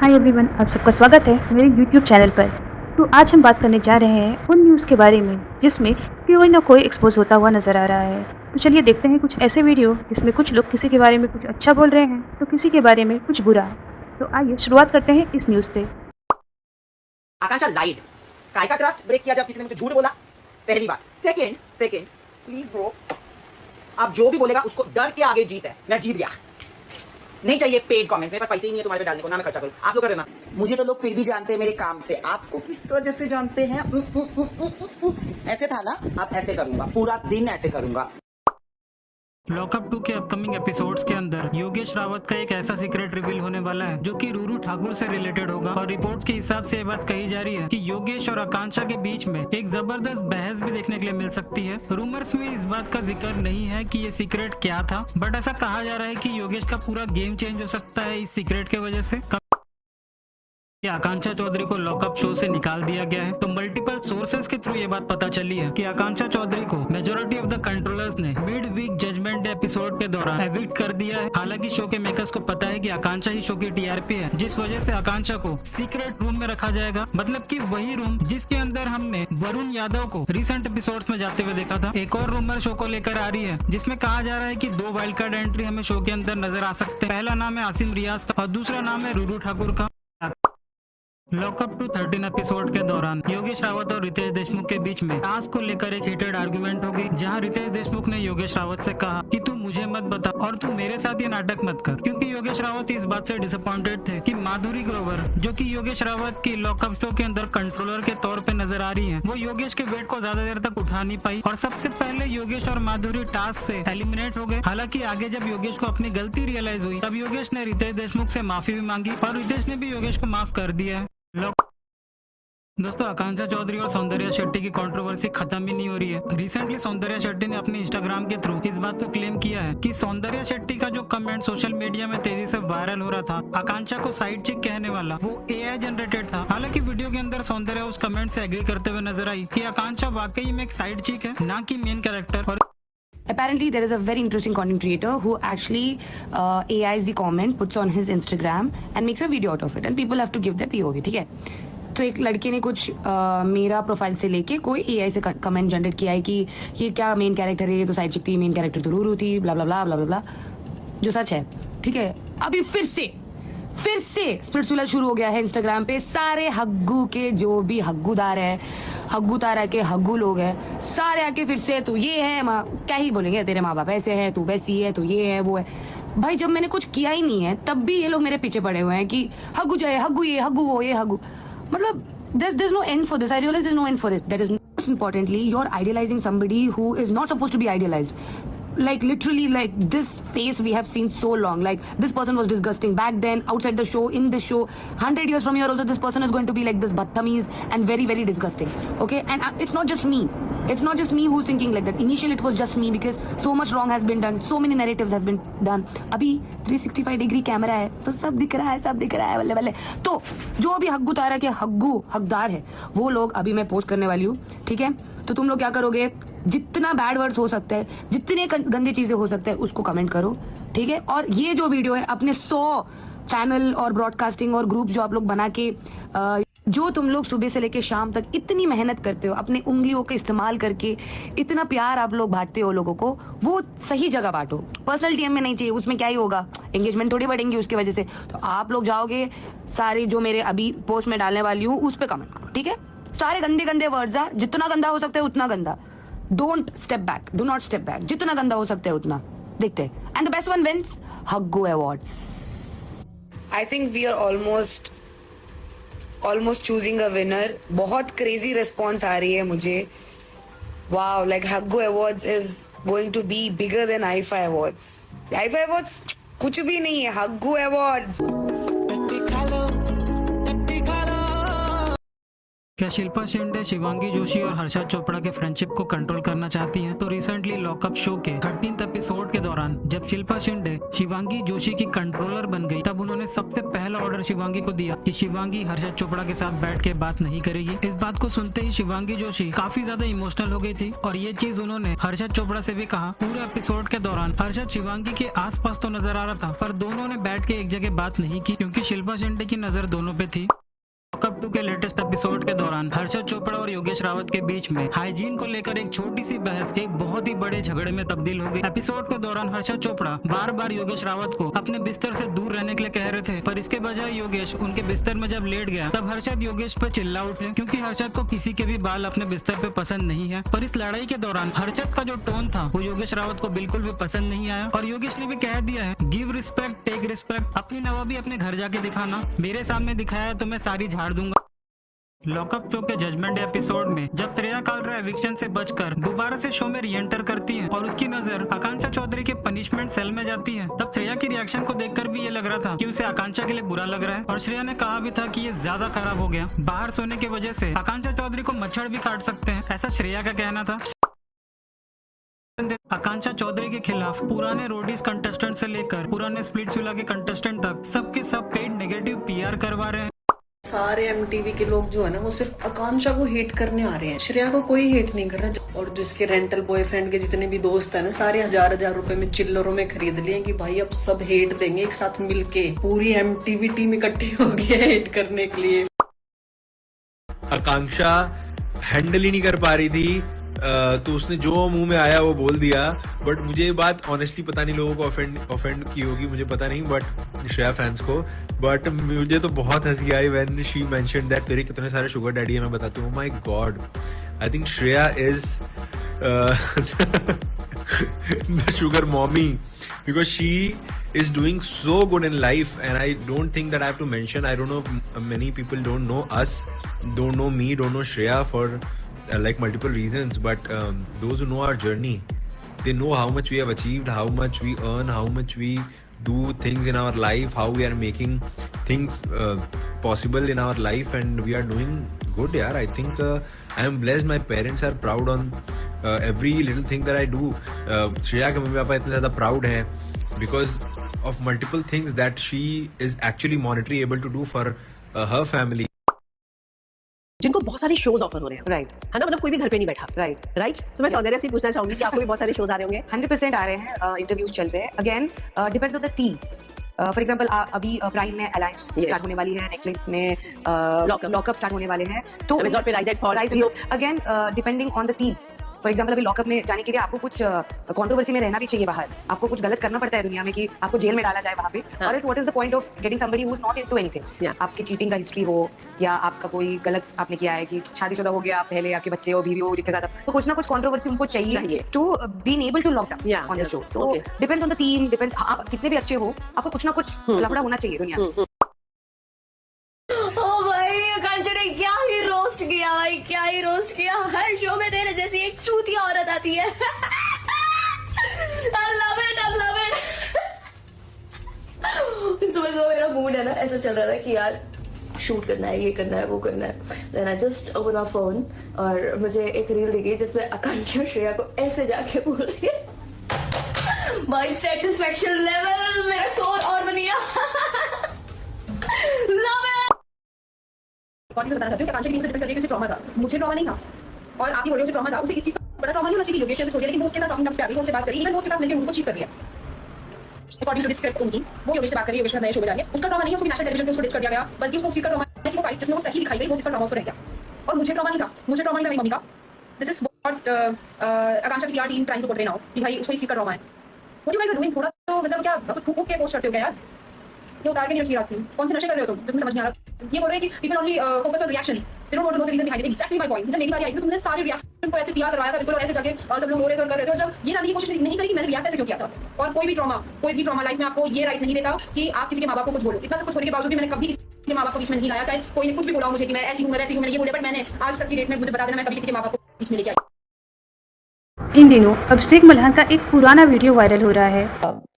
Hi everyone, आप सबका स्वागत है मेरे यूट्यूब चैनल पर। तो आज हम बात करने जा रहे हैं उन न्यूज़ के बारे में जिसमें कोई ना कोई एक्सपोज होता हुआ नज़र आ रहा है। तो चलिए देखते हैं कुछ ऐसे वीडियो जिसमें कुछ लोग किसी के बारे में कुछ अच्छा बोल रहे हैं तो किसी के बारे में कुछ बुरा। तो आइए शुरुआत करते हैं इस न्यूज़ से। आकांक्षा लाइड। काय का ट्रस्ट ब्रेक किया जब किसी ने मुझे झूठ बोला? पहली बात। सेकंड प्लीज ब्रो, आप जो भी बोलेगा उसको डर के आगे जीत है। मैं जीत गया। नहीं चाहिए पेड कमेंट्स, मेरे पास पैसे ही नहीं है तुम्हारे पे डालने को, ना मैं खर्चा करूं। आप लोग कर रहे हो ना। मुझे तो लोग फिर भी जानते हैं मेरे काम से, आपको किस वजह से जानते हैं? ऐसे था ना, अब ऐसे करूंगा, पूरा दिन ऐसे करूंगा। लॉकअप 2 के अपकमिंग एपिसोड्स के अंदर योगेश रावत का एक ऐसा सीक्रेट रिवील होने वाला है जो कि रूरू ठाकुर से रिलेटेड होगा। और रिपोर्ट्स के हिसाब से ये बात कही जा रही है कि योगेश और आकांक्षा के बीच में एक जबरदस्त बहस भी देखने के लिए मिल सकती है। रूमर्स में इस बात का जिक्र नहीं है कि ये सीक्रेट क्या था, बट ऐसा कहा जा रहा है कि योगेश का पूरा गेम चेंज हो सकता है इस सीक्रेट के वजह से। कि आकांक्षा चौधरी को लॉकअप शो से निकाल दिया गया है। तो मल्टीपल सोर्सेज के थ्रू ये बात पता चली है कि आकांक्षा चौधरी को मेजोरिटी ऑफ द कंट्रोलर्स ने mid week judgement day episode के दौरान एविक्ट कर दिया है। हालांकि शो के मेकर्स को पता है कि आकांक्षा ही शो की टीआरपी है, जिस वजह से आकांक्षा को सीक्रेट रूम में रखा जाएगा। मतलब कि वही रूम जिसके अंदर हमने वरुण यादव को रिसेंट एपिसोड्स में जाते हुए देखा था। एक और रूमर शो को लेकर आ रही है जिसमें कहा जा रहा है कि 2 वाइल्ड कार्ड एंट्री हमें शो के अंदर नजर आ सकते हैं। पहला नाम है आसिम रियाज का और दूसरा नाम है रूरू ठाकुर का। लॉकअप 2 13 एपिसोड के दौरान योगेश रावत और रितेश देशमुख के बीच में टास्क को लेकर एक हीटेड आर्गुमेंट होगी, जहां रितेश देशमुख ने योगेश रावत से कहा कि तू मुझे मत बता और तू मेरे साथ ये नाटक मत कर, क्योंकि योगेश रावत इस बात से डिसअपॉइंटेड थे कि माधुरी ग्रोवर, जो कि योगेश रावत की लॉकअप शो के अंदर कंट्रोलर के तौर पे नजर आ रही है, वो योगेश के वेट को ज्यादा देर तक उठा नहीं पाई और सबसे पहले योगेश और माधुरी टास्क से एलिमिनेट हो गए। हालांकि आगे जब योगेश को अपनी गलती रियलाइज हुई तब योगेश ने रितेश देशमुख से माफी भी मांगी और रितेश ने भी योगेश को माफ कर दिया है। दोस्तों, आकांक्षा चौधरी और सौंदर्या शेट्टी की कंट्रोवर्सी खत्म ही नहीं हो रही है। रिसेंटली सौंदर्या शेट्टी ने अपने इंस्टाग्राम के थ्रू इस बात को क्लेम किया है कि सौंदर्या शेट्टी का जो कमेंट सोशल मीडिया में तेजी से वायरल हो रहा था आकांक्षा को साइड चिक कहने वाला, वो एआई जनरेटेड था। हालांकि वीडियो के अंदर सौंदर्या उस कमेंट से एग्री करते हुए नजर आई कि आकांक्षा वाकई में एक साइड चिक है, ना कि main character. Apparently, there is a very interesting content creator who actually AIs the comment, puts on his Instagram and makes a video out of it, and people have to give their POV. ठीक है, तो एक लड़के ने कुछ मेरा profile से लेके कोई AI से कमेंट जनरेट किया है कि ये क्या मेन कैरेक्टर है, ये तो साइड चिक थी, मेन कैरेक्टर तो रूरू थी, ब्ला ब्ला ब्ला ब्ला ब्ला, जो सच है। ठीक है, अभी फिर से स्प्लिट्सविला शुरू हो गया है इंस्टाग्राम पे। सारे हग्गू के जो भी हग्गूदार है, हग्गू तारा के हग्गू लोग हैं, सारे आके फिर से तू ये है, माँ क्या ही बोलेंगे, तेरे माँ बाप ऐसे है, तू वैसी है, तू ये है वो है। भाई जब मैंने कुछ किया ही नहीं है तब भी ये लोग मेरे पीछे पड़े हुए हैं कि हग्गू जाए, हग्गू ये, हग्गू वो, ये हग्गू। मतलब there's no end for this. I realize there's no end for it. That is most importantly, you're idealizing somebody who is not supposed to be idealized. Like literally, like this face we have seen so long. Like this person was disgusting back then, outside the show, in this show. 100 years from here also, this person is going to be like this badtameez and very, very disgusting. Okay, and it's not just me. It's not just me who's thinking like that. Initially, it was just me because so much wrong has been done. So many narratives has been done. अभी 365 degree camera है तो सब दिख रहा है बल्ले बल्ले। तो जो अभी हग्गू तारा के हग्गू हकदार है वो लोग अभी मैं पोस्ट करने वाली हूँ। ठीक है, तो तुम लोग क्या करोगे, जितना बैड वर्ड्स हो सकते हैं, जितने गंदी चीजें हो सकते हैं उसको कमेंट करो। ठीक है, और ये जो वीडियो है अपने 100 चैनल और ब्रॉडकास्टिंग और ग्रुप जो आप लोग बना के जो तुम लोग सुबह से लेके शाम तक इतनी मेहनत करते हो, अपने उंगलियों का इस्तेमाल करके इतना प्यार आप लोग बांटते हो लोगों को, वो सही जगह बांटो। पर्सनल डीएम में नहीं चाहिए, उसमें क्या ही होगा, एंगेजमेंट थोड़ी बढ़ेंगी उसकी वजह से। तो आप लोग जाओगे, सारे जो मेरे अभी पोस्ट में डालने वाली हूँ उस पर कमेंट करो। ठीक है, सारे गंदे गंदे वर्ड्स हैं, जितना गंदा हो सकता है उतना गंदा। Don't step back, do not step back, जितना गंदा हो सकता है उतना। देखते हैं, and the best one wins Huggu awards. I think we are almost choosing a winner. बहुत क्रेजी रिस्पॉन्स आ रही है मुझे। Wow, like Huggu awards is going to be bigger than IIFA awards. IIFA awards कुछ भी नहीं है, हग्गू अवार्ड्स। क्या शिल्पा शिंदे शिवांगी जोशी और हर्षद चोपड़ा के फ्रेंडशिप को कंट्रोल करना चाहती हैं? तो रिसेंटली लॉकअप शो के 13th एपिसोड के दौरान जब शिल्पा शिंदे शिवांगी जोशी की कंट्रोलर बन गई, तब उन्होंने सबसे पहला ऑर्डर शिवांगी को दिया कि शिवांगी हर्षद चोपड़ा के साथ बैठ के बात नहीं करेगी। इस बात को सुनते ही शिवांगी जोशी काफी ज्यादा इमोशनल हो गई थी और ये चीज उन्होंने हर्षद चोपड़ा से भी कहा। पूरे एपिसोड के दौरान हर्षद शिवांगी के आसपास तो नजर आ रहा था, पर दोनों ने बैठ के एक जगह बात नहीं की क्योंकि शिल्पा शिंदे की नजर दोनों पे थी। लॉकअप 2 के लेटेस्ट एपिसोड के दौरान हर्षद चोपड़ा और योगेश रावत के बीच में हाइजीन को लेकर एक छोटी सी बहस एक बहुत ही बड़े झगड़े में तब्दील हो गई। एपिसोड के दौरान हर्षद चोपड़ा बार बार योगेश रावत को अपने बिस्तर से दूर रहने के लिए कह रहे थे, पर इसके बजाय योगेश उनके बिस्तर में जब लेट गया तब हर्षद योगेश पर चिल्ला उठे क्योंकि हर्षद को किसी के भी बाल अपने बिस्तर पे पसंद नहीं है। पर इस लड़ाई के दौरान हर्षद का जो टोन था वो योगेश रावत को बिल्कुल भी पसंद नहीं आया और योगेश ने भी कह दिया है, गिव रिस्पेक्ट टेक रिस्पेक्ट, अपनी नवाबी अपने घर जाके दिखाना, मेरे सामने दिखाया तो मैं सारी झाड़ दूंगा। लॉकअप शो के जजमेंट एपिसोड में जब श्रेया कालरा एविक्शन से बचकर दोबारा से शो में री एंटर करती है और उसकी नजर आकांक्षा चौधरी के पनिशमेंट सेल में जाती है, तब श्रेया की रिएक्शन को देखकर भी ये लग रहा था कि उसे आकांक्षा के लिए बुरा लग रहा है और श्रेया ने कहा भी था कि ये ज्यादा खराब हो गया, बाहर सोने की वजह से आकांक्षा चौधरी को मच्छर भी काट सकते हैं, ऐसा श्रेया का कहना था। आकांक्षा चौधरी के खिलाफ पुराने रोडीज कंटेस्टेंट से लेकर पुराने स्प्लिट्सविला के कंटेस्टेंट तक सबके सब पेड नेगेटिव PR करवा रहे हैं। सारे MTV के लोग जो है ना वो सिर्फ आकांक्षा को हेट करने आ रहे हैं, श्रेया को कोई हेट नहीं कर रहा। और जिसके रेंटल बॉयफ्रेंड के जितने भी दोस्त हैं ना, सारे हजार रुपए में चिल्लरों में खरीद लिए कि भाई अब सब हेट देंगे एक साथ मिलके। पूरी MTV टीम इकट्ठी हो गई है हेट करने के लिए। आकांक्षा हैंडल ही नहीं कर पा रही थी, तो उसने जो मुंह में आया वो बोल दिया। बट मुझे ये बात ऑनेस्टली पता नहीं लोगों को ऑफेंड की होगी, मुझे पता नहीं, बट श्रेया फैंस को। बट मुझे तो बहुत हंसी आई व्हेन शी मेंशन्ड दैट तेरे कितने सारे शुगर डैडी है। मैं बताती हूँ, my god, I think Shreya is the sugar mommy because she is doing so good in life, and I don't think that I have to mention. I don't know, many people don't know us, don't know me, don't know Shreya for like multiple reasons, but those who know our journey, they know how much we have achieved, how much we earn, how much we do things in our life, how we are making things possible in our life, and we are doing good. Yeah, I think I am blessed. My parents are proud on every little thing that I do. Shreya के mummy papa इतने ज़्यादा proud हैं because of multiple things that she is actually monetarily able to do for her family. जिनको बहुत सारे shows offer हो रहे हैं, राइट है ना, मतलब कोई भी घर पे नहीं बैठा, राइट। तो मैं सौंदर्य से पूछना चाहूंगी कि आपको भी बहुत सारे शोज आ रहे होंगे। 100% आ रहे हैं, इंटरव्यूज चल रहे हैं। Again depends on the theme. For example अभी प्राइम में अलायंस स्टार्ट होने वाली है, नेटफ्लिक्स में लॉकअप स्टार्ट होने वाले हैं, तो Amazon पे rise again depending on the theme. For example अभी लॉकअप में जाने के लिए आपको कुछ कंट्रोवर्सी में रहना भी चाहिए, बाहर आपको कुछ गलत करना पड़ता है दुनिया में कि आपको जेल में डाला जाए वहाँ पे। और it's what is the point of getting somebody who is not into anything. आपकी चीटिंग का हिस्ट्री हो या आपका कोई गलत आपने किया है कि शादीशुदा हो गया आप पहले, आपके बच्चे हो, बीवी हो, जिसके साथ, तो कुछ ना कुछ कंट्रोवर्सी उनको चाहिए to been able to lock down on the show. So depends on the theme, depends आप कितने भी अच्छे हो, आपको कुछ ना कुछ लफड़ा होना चाहिए दुनिया में। क्या ही रोस्ट किया भाई, क्या ही रोस्ट किया। हर शो में तेरे जैसी एक चूतिया औरत आती है। I love it, I love it। सुबह सुबह मेरा मूड है ना ऐसा चल रहा था कि यार शूट करना है, ये करना है, वो करना है। Then I just open my phone और मुझे एक रील दिखी जिसमें आकांक्षा श्रेया को ऐसे जाके बोल रही है। माय सेटिस्फेक्शन लेवल मेरा स्कोर और बन गया। Love it. बताना चाहती हूँ कि आकांक्षा की टीम से डिपेंड करके उसे ट्रॉमा था, मुझे ट्रॉमा नहीं था। और आप ही बोल रहे हो उसे ट्रॉमा था, उसे इस चीज का बड़ा ट्रॉमा नहीं होना चाहिए। योगेश ने छोड़ दिया, लेकिन वो उसके साथ टॉकिंग टर्म्स पे आ गई, वो उससे बात करी, इवन वो उसके साथ मिलकर उनको चीट कर दिया। अकॉर्डिंग टू दिस स्क्रिप्ट उनकी, वो योगेश से बात करी, योगेश का नए शो में जा रही है। उसका ट्रॉमा नहीं है, उसको नेशनल टेलीविजन पे उसको डिच कर दिया गया, बल्कि उसको उस चीज का ट्रॉमा है कि वो फाइट जिसमें वो सही दिखाई गई, वो जिसका ट्रॉमा उसको रह गया। और मुझे ट्रॉमा नहीं था, मुझे ट्रॉमा नहीं था मेरी मम्मी का। दिस इज व्हाट आकांक्षा की PR team trying to portray now कि भाई उसको इस चीज का ट्रॉमा है। What you guys are doing? थोड़ा तो मतलब क्या फूक के पोस्ट करते हो क्या यार? ये उतार के नहीं रखी रात की, कौन से नशे कर रहे हो तुम? समझ नहीं आ रहा। ये बोल रहे हैं कि people only focus on reaction, they don't want to know the reason behind it. Exactly my point। जब मेरी बारी आई तो तुमने सारे रिएक्शन को ऐसे PR करवाया था, बिल्कुल ऐसे जाके सब लोग रो रहे थे और कर रहे थे। और जब ये जानने की कोशिश नहीं करी कि मैंने रिएक्ट ऐसे क्यों किया था। और कोई भी ट्रॉमा लाइफ में आपको ये राइट नहीं देता कि आप किसी के माँ बाप को कुछ बोलो। इतना सब कुछ होने के बावजूद भी मैंने कभी किसी के माँ बाप को बीच में नहीं लाया, चाहे कोई ने कुछ भी बोला मुझे कि मैं ऐसी हूँ, मैं वैसी हूँ, मैंने ये बोले, बट मैंने आज तक की डेट में मुझे बता देना मैं कभी किसी के माँ बाप को बीच में लेके आई। इन दिनों अभिषेक मल्हान का एक पुराना वीडियो वायरल हो रहा है।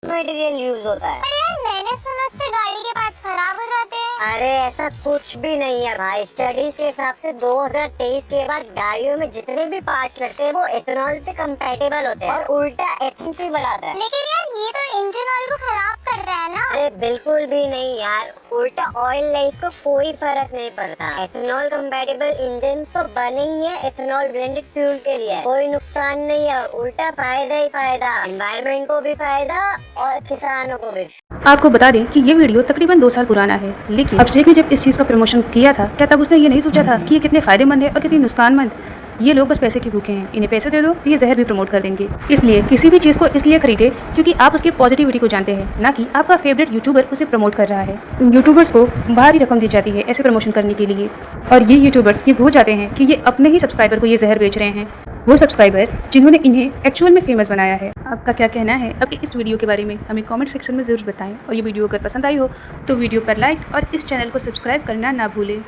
मटेरियल यूज होता है। पर यार मैंने सुना उससे गाड़ी के पार्ट्स खराब हो जाते हैं। अरे ऐसा कुछ भी नहीं है भाई। स्टडीज के हिसाब से 2023 के बाद गाड़ियों में जितने भी पार्ट्स लगते हैं वो इथेनॉल से कंपैटिबल होते हैं और उल्टा एफिशिएंसी बढ़ाता है। लेकिन यार ये तो इंजन ऑयल को खराब कर रहा है ना। अरे बिल्कुल भी नहीं यार, उल्टा ऑयल लाइफ को कोई फर्क नहीं पड़ता। एथेनॉल कंपैटिबल इंजन तो बने ही है एथेनॉल ब्लेंडेड फ्यूल के लिए। कोई नुकसान नहीं है, उल्टा फायदा ही फायदा, एनवायरनमेंट को भी फायदा और किसानों को भी। आपको बता दें कि ये वीडियो तकरीबन 2 साल पुराना है, लेकिन अभिषेक ने जब इस चीज़ का प्रमोशन किया था, क्या तब उसने ये नहीं सोचा था कि ये कितने फायदेमंद है और कितनी नुकसानमंद। ये लोग बस पैसे के भूखे हैं, इन्हें पैसे दे दो तो ये जहर भी प्रमोट कर देंगे। इसलिए किसी भी चीज़ को इसलिए खरीदे क्योंकि आप उसकी पॉजिटिविटी को जानते हैं, ना कि आपका फेवरेट यूट्यूबर उसे प्रमोट कर रहा है। यूट्यूबर्स को भारी रकम दी जाती है ऐसे प्रमोशन करने के लिए, और ये यूट्यूबर्स ये भूल जाते हैं कि ये अपने ही सब्सक्राइबर को ये जहर बेच रहे हैं, वो सब्सक्राइबर जिन्होंने इन्हें एक्चुअल में फेमस बनाया है। आपका क्या कहना है अब इस वीडियो के बारे में, हमें कमेंट सेक्शन में ज़रूर बताएं। और ये वीडियो अगर पसंद आई हो तो वीडियो पर लाइक और इस चैनल को सब्सक्राइब करना ना भूलें।